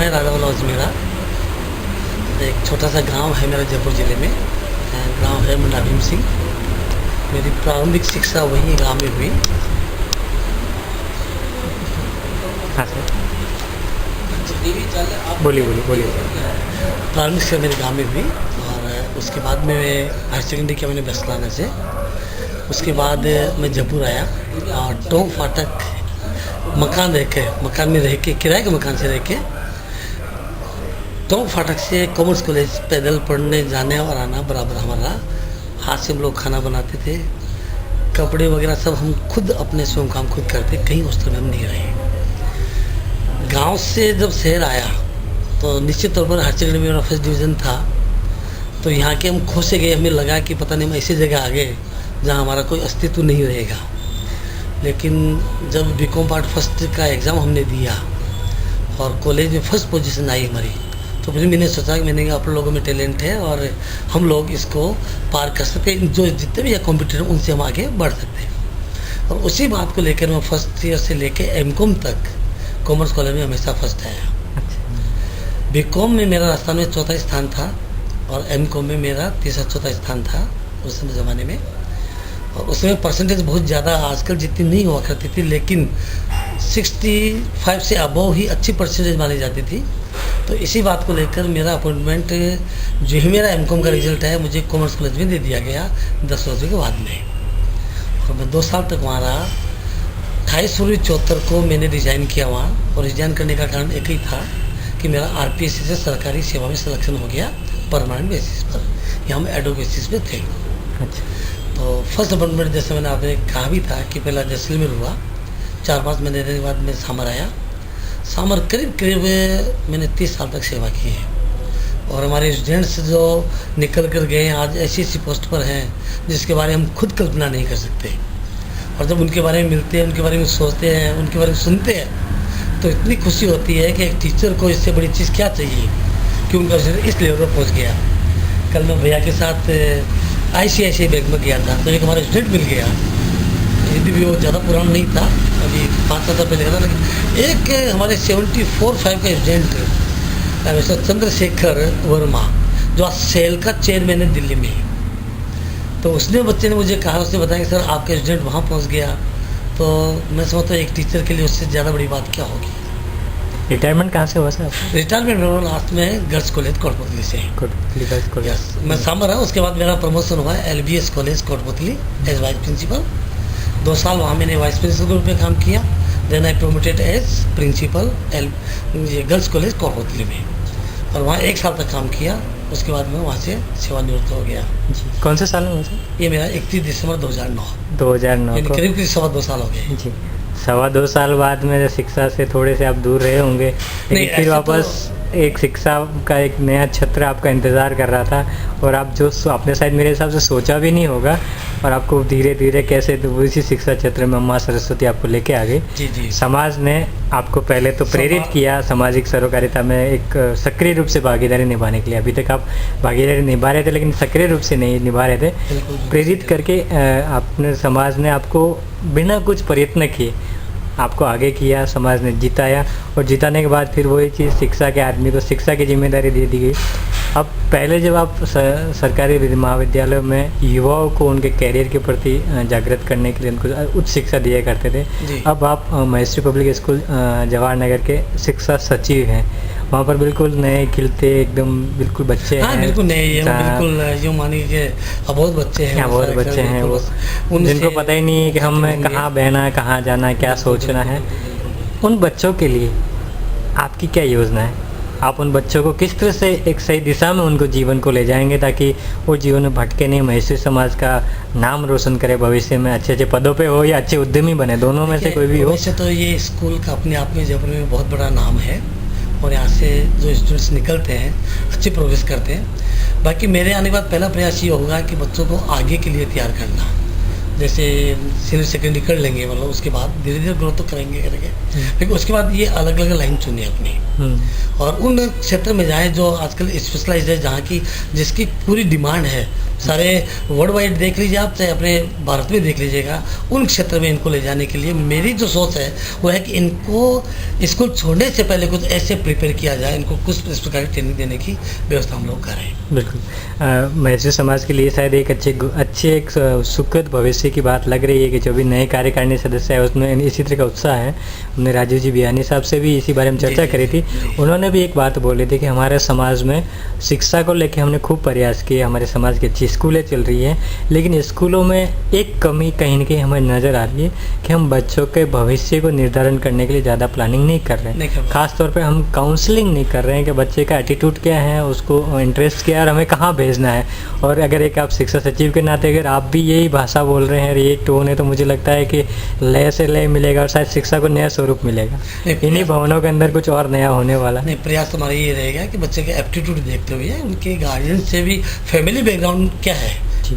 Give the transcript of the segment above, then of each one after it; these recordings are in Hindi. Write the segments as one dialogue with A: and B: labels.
A: है राजावाला अजमेरा। एक छोटा सा गांव है मेरा जयपुर ज़िले में। गांव है मुंडा भीम सिंह। मेरी प्रारंभिक शिक्षा वहीं गांव में हुई।
B: हाँ सर, बोलिए बोलिए बोलिए।
A: प्रारंभिक शिक्षा मेरे गांव में हुई और उसके बाद में हायर सेकेंडरी किया मैंने बेसलाना से। उसके बाद मैं जयपुर आया और टोंक फाटक मकान में रह के, किराए के मकान से रह के टोंक फाटक से कॉमर्स कॉलेज पैदल पढ़ने जाने और आना बराबर हमारा। हाथ से हम लोग खाना बनाते थे, कपड़े वगैरह सब हम खुद अपने स्वयं काम खुद करते, कहीं हॉस्टल में हम नहीं रहे। गांव से जब शहर आया तो निश्चित तौर पर हायर सेकेंडरी में मेरा फर्स्ट डिवीज़न था। तो यहाँ के हम खो से गए, हमें लगा कि पता नहीं हम ऐसी जगह आ गए जहाँ हमारा कोई अस्तित्व नहीं रहेगा। लेकिन जब बीकॉम पार्ट फर्स्ट का एग्ज़ाम हमने दिया और कॉलेज में फर्स्ट पोजीशन आई हमारी, तो फिर मैंने सोचा कि मैंने आप लोगों में टैलेंट है और हम लोग इसको पार कर सकते हैं, जो जितने भी कॉम्पिटिटर उनसे हम आगे बढ़ सकते हैं। और उसी बात को लेकर मैं फर्स्ट ईयर से लेकर एमकॉम तक कॉमर्स कॉलेज में हमेशा फर्स्ट आया। बीकॉम में मेरा राजस्थान में चौथा स्थान था और एमकॉम में मेरा तीसरा चौथा स्थान था उस समय ज़माने में। और उसमें परसेंटेज बहुत ज़्यादा आजकल जितनी नहीं हुआ करती थी, लेकिन 65 से अबव ही अच्छी परसेंटेज मानी जाती थी। तो इसी बात को लेकर मेरा अपॉइंटमेंट जो ही मेरा एमकॉम का रिजल्ट है मुझे कॉमर्स कॉलेज में दे दिया गया 10 वर्षों के बाद में। और मैं 2 साल तक वहाँ रहा। 28 फरवरी 74 को मैंने रिज़ाइन किया वहाँ, और रिज़ाइन करने का कारण एक ही था कि मेरा आरपीएससी से सरकारी सेवा में सिलेक्शन हो गया परमानेंट बेसिस पर। यहाँ हम एडो बेसिस पे थे।
B: अच्छा,
A: तो फर्स्ट अपॉइंटमेंट जैसे मैंने आपने कहा भी था कि पहला जैसलमेर हुआ, 4-5 महीने के बाद मैं सामर आया। सामर करीब मैंने 30 साल तक सेवा की है। और हमारे स्टूडेंट्स जो निकल कर गए आज ऐसी पोस्ट पर हैं जिसके बारे में हम खुद कल्पना नहीं कर सकते। और जब उनके बारे में मिलते हैं, उनके बारे में सोचते हैं, उनके बारे में सुनते हैं, तो इतनी खुशी होती है कि एक टीचर को इससे बड़ी चीज़ क्या चाहिए कि उनका स्टूडेंट इस लेवल पर पहुँच गया। कल मैं भैया के साथ ICICI बैंक में गया था, तो एक हमारा स्टूडेंट मिल गया। यदि भी वो ज़्यादा पुराना नहीं था, अभी 5 साल पहले का था, लेकिन एक हमारे 74-5 का स्टूडेंट मिस्टर चंद्रशेखर वर्मा, जो आज सेल का चेयरमैन है दिल्ली में। तो उसने बच्चे ने मुझे कहा, उसने बताया कि सर आपका स्टूडेंट वहाँ पहुँच गया। तो मैं समझता हूँ एक टीचर के लिए उससे ज़्यादा बड़ी बात क्या होगी।
B: रिटायरमेंट कहाँ से हुआ सर आपका?
A: रिटायरमेंट मेरा लास्ट में गर्ल्स कॉलेज कोटपुतली से। यस, मैं सामर रहा। उसके बाद मेरा प्रमोशन हुआ LBS college Kotputli as vice principal. 2 साल वहाँ मैंने वाइस प्रिंसिपल के रूप में काम किया। Then I promoted as principal girls college Kotputli में, और वहाँ 1 साल तक काम किया। उसके बाद मैं वहाँ से सेवानिवृत्त हो गया।
B: जी, कौन से साल में हुआ सर?
A: ये मेरा 31 दिसंबर 2009
B: को
A: करीब 2.25 साल हो गए।
B: जी, 2.25 साल बाद में शिक्षा से थोड़े से आप दूर रहे होंगे, लेकिन फिर वापस एक शिक्षा का एक नया क्षेत्र आपका इंतज़ार कर रहा था, और आप जो आपने शायद मेरे हिसाब से सोचा भी नहीं होगा, और आपको धीरे धीरे कैसे तो उसी शिक्षा क्षेत्र में माँ सरस्वती आपको लेके आ गई।
A: जी।
B: समाज ने आपको पहले तो प्रेरित किया सामाजिक सरोकारिता में एक सक्रिय रूप से भागीदारी निभाने के लिए। अभी तक आप भागीदारी निभा रहे थे, लेकिन सक्रिय रूप से नहीं निभा रहे थे। प्रेरित करके आपने समाज ने आपको बिना कुछ प्रयत्न किए आपको आगे किया, समाज ने जिताया, और जिताने के बाद फिर वही चीज़ शिक्षा के आदमी को शिक्षा की जिम्मेदारी दे दी गई। अब पहले जब आप सरकारी महाविद्यालयों में युवाओं को उनके कैरियर के प्रति जागृत करने के लिए उनको उच्च शिक्षा दिया करते थे, अब आप महेश्वरी पब्लिक स्कूल जवाहर नगर के शिक्षा सचिव हैं। वहाँ पर बिल्कुल नए खिलते एकदम बिल्कुल बच्चे हैं।
A: बिल्कुल नए, बिल्कुल यूँ मानिए कि बहुत बच्चे हैं।
B: बहुत बच्चे हैं वो, जिनको पता ही नहीं है कि हमें कहाँ बहना है, कहाँ जाना है, क्या सोचना है। उन बच्चों के लिए आपकी क्या योजना है? आप उन बच्चों को किस तरह से एक सही दिशा में उनको जीवन को ले जाएंगे ताकि वो जीवन में भटके नहीं, महेश्वरी समाज का नाम रोशन करे, भविष्य में अच्छे पदों पे हो या अच्छे उद्यमी बने, दोनों में से कोई भी हो।
A: वैसे तो ये स्कूल का अपने आप में जयपुर में बहुत बड़ा नाम है, और यहाँ से जो स्टूडेंट्स निकलते हैं अच्छी प्रोग्रेस करते हैं। बाकी मेरे आने के बाद पहला प्रयास ये होगा कि बच्चों को आगे के लिए तैयार करना। जैसे सीनियर सेकेंडरी कर लेंगे, मतलब उसके बाद धीरे धीरे ग्रोथ तो करेंगे लेकिन उसके बाद ये अलग अलग लाइन चुनी अपनी और उन क्षेत्र में जाए जो आजकल स्पेशलाइज है, जहाँ की जिसकी पूरी डिमांड है। सारे वर्ल्ड वाइड देख लीजिए आप, चाहे अपने भारत में देख लीजिएगा, उन क्षेत्र में इनको ले जाने के लिए मेरी जो सोच है वो है कि इनको स्कूल छोड़ने से पहले कुछ ऐसे प्रिपेयर किया जाए, इनको कुछ इस प्रकार की ट्रेनिंग देने की व्यवस्था हम लोग करें।
B: बिल्कुल, महसूस समाज के लिए शायद एक अच्छे एक सुखद भविष्य की बात लग रही है कि जो भी नए कार्यकारिणी सदस्य है उसमें इसी तरह का उत्साह है। हमने राजीव जी बियानी साहब से भी इसी बारे में चर्चा करी थी, उन्होंने भी एक बात बोली थी कि हमारे समाज में शिक्षा को लेकर हमने खूब प्रयास किए, हमारे समाज की अच्छी स्कूलें चल रही हैं, लेकिन स्कूलों में एक कमी कहीं ना कहीं हमें नज़र आ रही है कि हम बच्चों के भविष्य को निर्धारण करने के लिए ज़्यादा प्लानिंग नहीं कर रहे हैं। खास तौर पे हम काउंसलिंग नहीं कर रहे हैं कि बच्चे का एटीट्यूड क्या है, उसको इंटरेस्ट क्या है और हमें कहाँ भेजना है। और अगर एक आप शिक्षा सचिव के नाते अगर आप भी यही भाषा बोल रहे हैं, ये टोन है, तो मुझे लगता है कि लय से लय मिलेगा और शायद शिक्षा को नया स्वरूप मिलेगा। इन्हीं भवनों के अंदर कुछ और नया होने वाला
A: नहीं। प्रयास हमारा ये रहेगा कि बच्चे के एप्टीट्यूड देखते हुए उनके गार्जियन से भी फैमिली बैकग्राउंड क्या है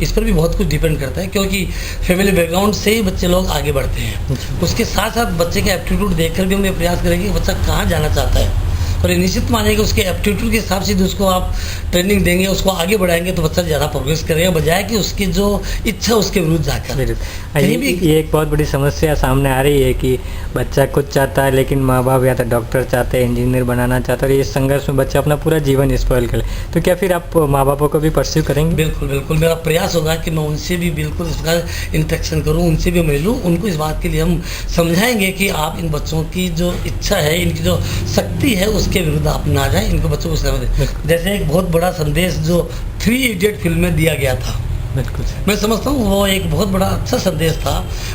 A: इस पर भी बहुत कुछ डिपेंड करता है, क्योंकि फैमिली बैकग्राउंड से ही बच्चे लोग आगे बढ़ते हैं। उसके साथ साथ बच्चे के एप्टीट्यूड देखकर भी हम ये प्रयास करेंगे कि बच्चा कहाँ जाना चाहता है, और ये निश्चित मानिए कि उसके एप्टीट्यूड के हिसाब से उसको आप ट्रेनिंग देंगे, उसको आगे बढ़ाएंगे तो बच्चा ज़्यादा प्रोग्रेस करेगा, बजाय कि उसकी जो इच्छा उसके विरुद्ध जाकर।
B: ये एक बहुत बड़ी समस्या सामने आ रही है कि बच्चा कुछ चाहता है लेकिन माँ बाप या तो डॉक्टर चाहते हैं, इंजीनियर बनाना चाहता है, और ये संघर्ष में बच्चा अपना पूरा जीवन स्पॉइल करे। तो क्या फिर आप माँ बापों को भी परस्यू करेंगे?
A: बिल्कुल बिल्कुल, मेरा प्रयास होगा कि मैं उनसे भी बिल्कुल इस प्रकार इंटरेक्शन करूँ, उनसे भी मिलूँ, उनको इस बात के लिए हम समझाएंगे कि आप इन बच्चों की जो इच्छा है, इनकी जो शक्ति है, उसके विरुद्ध आप ना जाए, इनको बच्चों को समझ। जैसे एक बहुत बड़ा संदेश जो 3 इडियट फिल्म में दिया गया था, मैं समझता हूँ वो एक बहुत बड़ा अच्छा संदेश था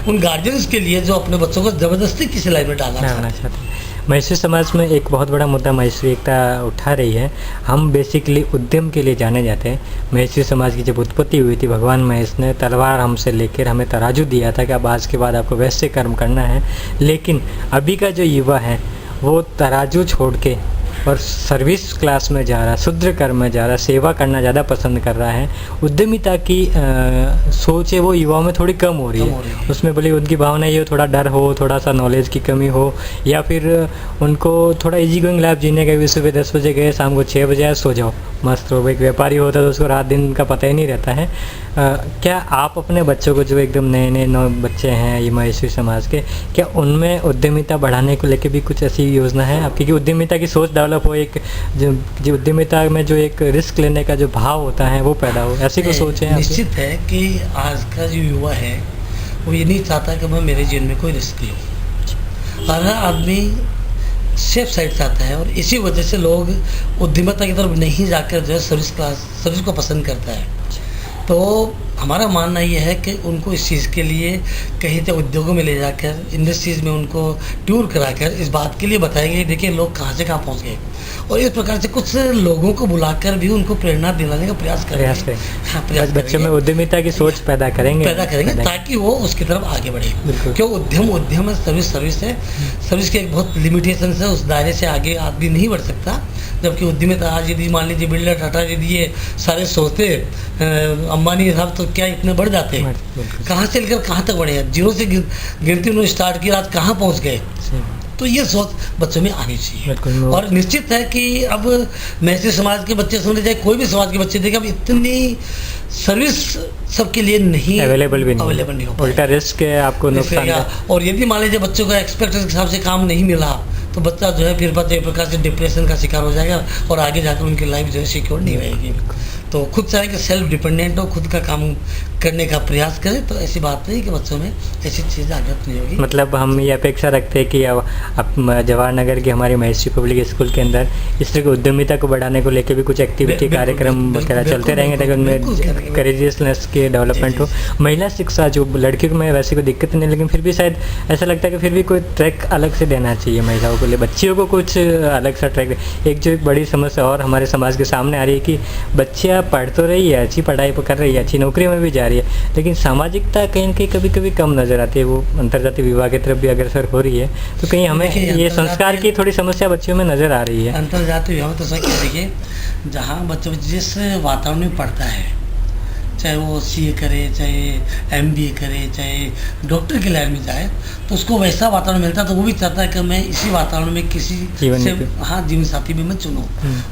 A: उन गार्जियंस के लिए जो अपने बच्चों को जबरदस्ती किसी लाइन में डालना चाहते हैं।
B: महसूर समाज में एक बहुत बड़ा मुद्दा महसूर एकता उठा रही है। हम बेसिकली उद्यम के लिए जाने जाते हैं। महसूर समाज की जब उत्पत्ति हुई थी, भगवान महेश ने तलवार हमसे लेकर हमें तराजू दिया था कि अब आज के बाद आपको वैसे कर्म करना है, लेकिन अभी का जो युवा है वो तराजू छोड़ के और सर्विस क्लास में जा रहा, शूद्र कर्म में जा रहा, सेवा करना ज़्यादा पसंद कर रहा है। उद्यमिता की सोच है वो युवाओं में थोड़ी कम हो रही है। उसमें भले उनकी भावना ये हो, थोड़ा डर हो, थोड़ा सा नॉलेज की कमी हो, या फिर उनको थोड़ा इजी गोइंग लाइफ जीने का, सुबह 10 बजे गए, शाम को 6 बजे आए, सो जाओ, मस्त हो। एक व्यापारी होता है तो उसको रात दिन का पता ही नहीं रहता है। क्या आप अपने बच्चों को, जो एकदम नए नए बच्चे हैं ये महसूर समाज के, क्या उनमें उद्यमिता बढ़ाने को लेकर भी कुछ ऐसी योजना है आपकी कि उद्यमिता की सोच डेवलप हो, एक जो उद्यमिता में जो एक रिस्क लेने का जो भाव होता है वो पैदा हो, ऐसी कोई सोच है?
A: निश्चित है कि आज का जो युवा है वो ये नहीं चाहता कि मैं मेरे जीवन में कोई रिस्क लूँ। हर आदमी सेफ साइड चाहता है, और इसी वजह से लोग उद्यमिता की तरफ नहीं जाकर जो है सर्विस को पसंद करता है। तो हमारा मानना ये है कि उनको इस चीज़ के लिए कहीं से उद्योगों में ले जाकर, इंडस्ट्रीज़ में उनको टूर कराकर इस बात के लिए बताएंगे, देखिए लोग कहाँ से कहाँ पहुँच गए, और इस प्रकार से कुछ लोगों को बुलाकर भी उनको प्रेरणा दिलाने का प्रयास करेंगे। हाँ,
B: बच्चों में उद्यमिता की सोच पैदा करेंगे
A: ताकि वो उसकी तरफ आगे बढ़े। क्यों उद्यम है, सर्विस है, सर्विस के एक बहुत लिमिटेशन है, उस दायरे से आगे आदमी नहीं बढ़ सकता। जबकि उद्यमिता आज यदि मान लीजिए बिल्डर टाटा यदि ये सारे सोचते, अंबानी साहब, तो क्या इतने बढ़ जाते, कहाँ से लेकर कहाँ तक बढ़े हैं, जीरो से गिनती उन्होंने स्टार्ट की, आज कहाँ पहुँच गए। तो ये सोच बच्चों में आनी चाहिए, और निश्चित है कि अब महसूर समाज के बच्चे समझ जाए, कोई भी समाज के बच्चे देखे, अब इतनी सर्विस सबके लिए नहीं
B: अवेलेबल नहीं हो, उल्टा रिस्क है, आपको नुकसान है।
A: और यदि मान लीजिए बच्चों को एक्सपेक्टेशन के हिसाब से काम नहीं मिला तो बच्चा जो है फिर बात एक प्रकार से डिप्रेशन का शिकार हो जाएगा, और आगे जाकर उनकी लाइफ जो है सिक्योर नहीं रहेगी। तो खुद चाहे कि सेल्फ डिपेंडेंट हो, खुद का काम करने का प्रयास करें, तो ऐसी बात नहीं कि बच्चों में ऐसी चीज़ आदत नहीं होगी।
B: मतलब हम ये अपेक्षा रखते हैं कि अब जवाहर नगर की हमारी महसूर पब्लिक स्कूल के अंदर इस तरह की उद्यमिता को बढ़ाने को लेकर भी कुछ एक्टिविटी कार्यक्रम वगैरह चलते रहेंगे ताकि उनमें करेजियसनेस की डेवलपमेंट हो। महिला शिक्षा जो लड़कियों में वैसे कोई दिक्कत नहीं, लेकिन फिर भी शायद ऐसा लगता है कि फिर भी कोई ट्रैक अलग से देना चाहिए महिलाओं के लिए, बच्चियों को कुछ अलग सा ट्रैक। एक जो एक बड़ी समस्या और हमारे समाज के सामने आ रही है कि बच्चियाँ पढ़ तो रही है, अच्छी पढ़ाई कर रही है, अच्छी नौकरी में भी जा रही है, लेकिन सामाजिकता कहीं न कहीं कभी कभी कम नज़र आती है। वो अंतर्जातीय विवाह की तरफ भी अग्रसर हो रही है, तो कहीं हमें ये संस्कार की थोड़ी समस्या बच्चों में नज़र आ रही है।
A: अंतर्जातीय विवाह तो सही, देखिए जहाँ बच्चों जिस वातावरण में पढ़ता है, चाहे वो CA करे, चाहे MBA करे, चाहे डॉक्टर की लाइन में जाए, तो उसको वैसा वातावरण मिलता है, तो वो भी चाहता है कि मैं इसी वातावरण में किसी से जीवन साथी भी मैं चुनूँ।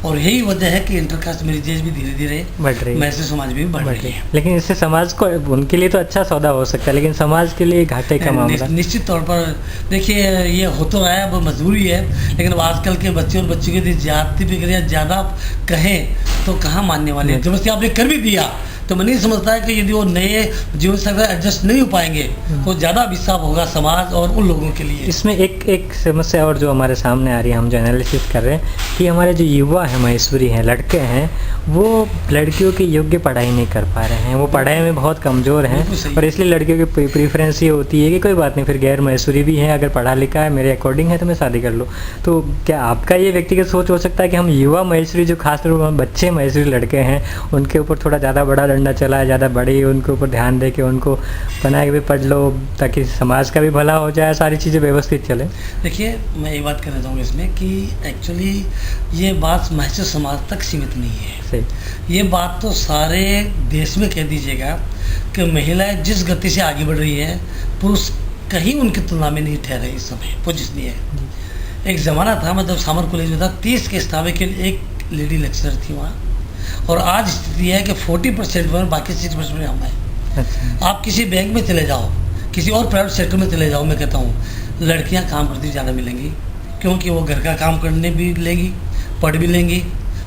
A: और यही वजह है कि इंटरकास्ट मैरिजेज भी धीरे धीरे
B: बढ़ रही है,
A: मैसेज समाज में भी बढ़ रही है।
B: लेकिन इससे समाज को, उनके लिए तो अच्छा सौदा हो सकता है, लेकिन समाज के लिए घाटे का मामला।
A: निश्चित तौर पर देखिए, ये हो तो रहा है, वो मजबूरी है, लेकिन अब आजकल के बच्चे और बच्चों के लिए ज्यादती प्रक्रिया ज़्यादा कहें तो कहाँ मानने वाले हैं। जबरदस्ती आपने कर भी दिया तो मैं नहीं समझता है कि यदि वो नए जीवन से एडजस्ट नहीं हो पाएंगे तो ज़्यादा अभिशाप होगा समाज और उन लोगों के लिए।
B: इसमें एक समस्या और जो हमारे सामने आ रही है, हम जो एनालिसिस कर रहे हैं कि हमारे जो युवा हैं, महेश्वरी हैं, लड़के हैं, वो लड़कियों की योग्य पढ़ाई नहीं कर पा रहे हैं, वो पढ़ाई में बहुत कमज़ोर हैं, और इसलिए लड़कियों की प्रीफरेंस ये होती है कि कोई बात नहीं, फिर गैर महेश्वरी भी है, अगर पढ़ा लिखा है, मेरे अकॉर्डिंग है तो मैं शादी कर लूँ। तो क्या आपका ये व्यक्तिगत सोच हो सकता है कि हम युवा महेश्वरी, जो खासतौर पर बच्चे महेश्वरी लड़के हैं, उनके ऊपर थोड़ा ज़्यादा बड़ा डंडा चला है, ज़्यादा बड़ी उनके ऊपर ध्यान दे के उनको बना के भी पढ़ लो, ताकि समाज का भी भला हो जाए, सारी चीज़ें व्यवस्थित चले?
A: देखिए, मैं ये बात कहना चाहूँगा इसमें कि एक्चुअली ये बात महज समाज तक सीमित नहीं है।
B: सही।
A: ये बात तो सारे देश में कह दीजिएगा कि महिलाएं जिस गति से आगे बढ़ रही हैं, पुरुष कहीं उनकी तुलना में नहीं ठहरे इस समय पोजिशनीय है। एक ज़माना था, मैं जब सामर कॉलेज में था, 30 के स्टाफ के एक लेडी लेक्चरर थी वहाँ, और आज स्थिति है कि 40% में, बाकी 60% में हम हैं।
B: अच्छा।
A: आप किसी बैंक में चले जाओ, किसी और प्राइवेट सेक्टर में चले जाओ, मैं कहता हूँ लड़कियाँ काम करती ज़्यादा मिलेंगी, क्योंकि वो घर का काम करने भी लेंगी, पढ़ भी लेंगी,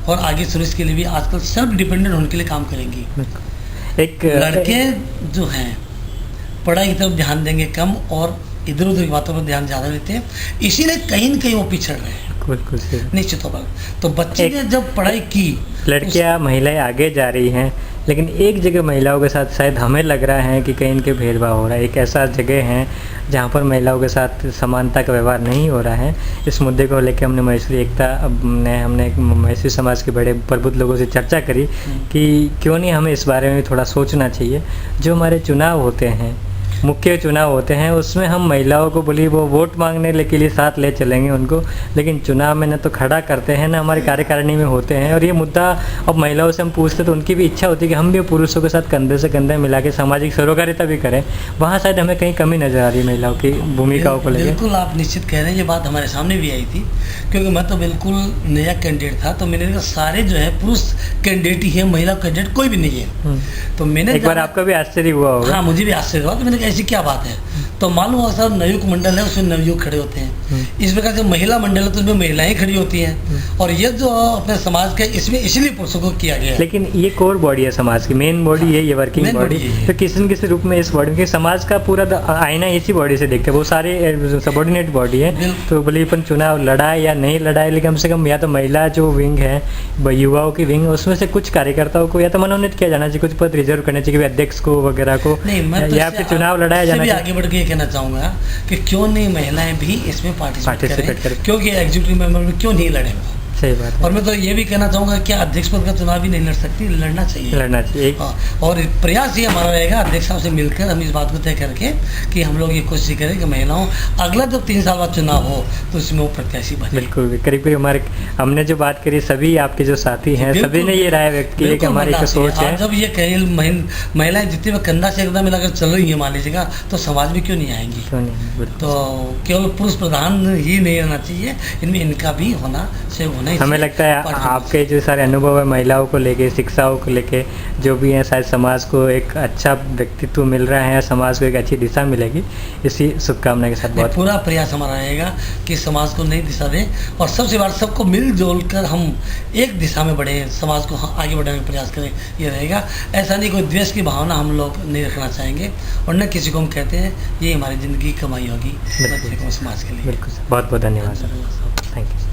A: और आगे सर्विस के लिए भी आजकल सेल्फ डिपेंडेंट होने के लिए काम करेंगी।
B: एक
A: लड़के जो हैं पढ़ाई की तरफ ध्यान देंगे कम, और इधर उधर की बातों पर ध्यान ज़्यादा देते हैं, इसीलिए कहीं न कहीं वो पिछड़ रहे हैं।
B: बिल्कुल
A: निश्चित तौर पर। तो बच्चे ने जब पढ़ाई की,
B: लड़कियां महिलाएं आगे जा रही हैं, लेकिन एक जगह महिलाओं के साथ शायद हमें लग रहा है कि कहीं इनके भेदभाव हो रहा है। एक ऐसा जगह है जहाँ पर महिलाओं के साथ समानता का व्यवहार नहीं हो रहा है। इस मुद्दे को लेकर हमने महेश्वरी एकता, हमने महेश्वरी समाज के बड़े प्रबुद्ध लोगों से चर्चा करी कि क्यों नहीं हमें इस बारे में थोड़ा सोचना चाहिए। जो हमारे चुनाव होते हैं, मुख्य चुनाव होते हैं, उसमें हम महिलाओं को बोली वो वोट मांगने के लिए साथ ले चलेंगे उनको, लेकिन चुनाव में न तो खड़ा करते हैं, न हमारी कार्यकारिणी में होते हैं। और ये मुद्दा अब महिलाओं से हम पूछते तो उनकी भी इच्छा होती है कि हम भी पुरुषों के साथ कंधे से कंधे मिला के सामाजिक सरोकारिता भी करें। वहाँ शायद हमें कहीं कमी नजर आ रही है महिलाओं की भूमिकाओं को लेकर।
A: बिल्कुल आप निश्चित कह रहे हैं, ये बात हमारे सामने भी आई थी, क्योंकि मैं तो बिल्कुल नया कैंडिडेट था, तो मैंने कहा सारे जो है पुरुष कैंडिडेट ही है, महिला कैंडिडेट कोई भी नहीं है। तो मैंने
B: एक बार आपका भी आश्चर्य हुआ होगा।
A: हाँ, मुझे भी आश्चर्य हुआ, तो मैंने कहा ऐसी क्या बात है। तो मालूम हुआ सर, नवयुग मंडल है, उसमें नवयुग खड़े होते हैं। इस प्रकार से महिला मंडल है तो उसमें महिलाएं खड़ी होती हैं, और ये जो अपने समाज के इसमें इसलिए पुरुषों को किया गया है।
B: लेकिन ये कोर बॉडी है समाज की, मेन बॉडी है ये, वर्किंग बॉडी। तो किसी न किसी रूप में इस बॉडी के समाज का पूरा आईना इसी बॉडी से देखते हैं, वो सारे सबॉर्डिनेट बॉडी है। तो भले अपन चुनाव लड़ाए या नहीं लड़ाए, लेकिन कम से कम या तो महिला जो विंग है, युवाओं की विंग, उसमें से कुछ कार्यकर्ताओं को या तो मनोनीत किया जाना चाहिए, कुछ पद रिजर्व करने चाहिए, अध्यक्ष को वगैरह को, या फिर चुनाव लड़ाया जाना चाहिए।
A: आगे बढ़ के कहना चाहूँगा कि क्यों नहीं महिलाएं भी इसमें पार्टिसिपेट करें, क्योंकि एग्जीक्यूटिव मेंबर में क्यों नहीं लड़े।
B: सही बात है।
A: और मैं तो ये भी कहना चाहूँगा कि अध्यक्ष पद का चुनाव भी नहीं लड़ सकती, लड़ना चाहिए। और प्रयास ये हमारा रहेगा अध्यक्ष साहब से मिलकर हम इस बात को तय करके कि हम लोग ये कोशिश करें कि महिलाओं अगला जब 3 साल बाद चुनाव हो तो उसमें वो प्रत्याशी बने।
B: बिल्कुल, करीब हमारे हमने जो बात करी, सभी आपके जो साथी हैं सभी ने ये राय व्यक्त की है कि हमारी एक सोच है।
A: जब ये महिलाएं जितनी कंधा से कंधा मिलाकर चल रही है मान लीजिएगा, तो समाज में क्यों नहीं आएंगी। तो केवल पुरुष प्रधान ही नहीं रहना चाहिए, इनमें इनका भी होना चाहिए।
B: हमें लगता है आपके जो सारे अनुभव है महिलाओं को लेके, शिक्षाओं को लेके जो भी है, शायद समाज को एक अच्छा व्यक्तित्व मिल रहा है, समाज को एक अच्छी दिशा मिलेगी। इसी शुभकामना के साथ बहुत
A: पूरा प्रयास हमारा रहेगा कि समाज को नई दिशा दें, और सबसे बड़ा सबको मिलजुल कर हम एक दिशा में बढ़े, समाज को आगे बढ़ाने का प्रयास करें, ये रहेगा। ऐसा नहीं कोई द्वेष की भावना हम लोग नहीं रखना चाहेंगे, और न किसी को हम कहते हैं ये हमारी ज़िंदगी कमाई होगी समाज के लिए।
B: बिल्कुल, बहुत बहुत धन्यवाद सर, थैंक यू।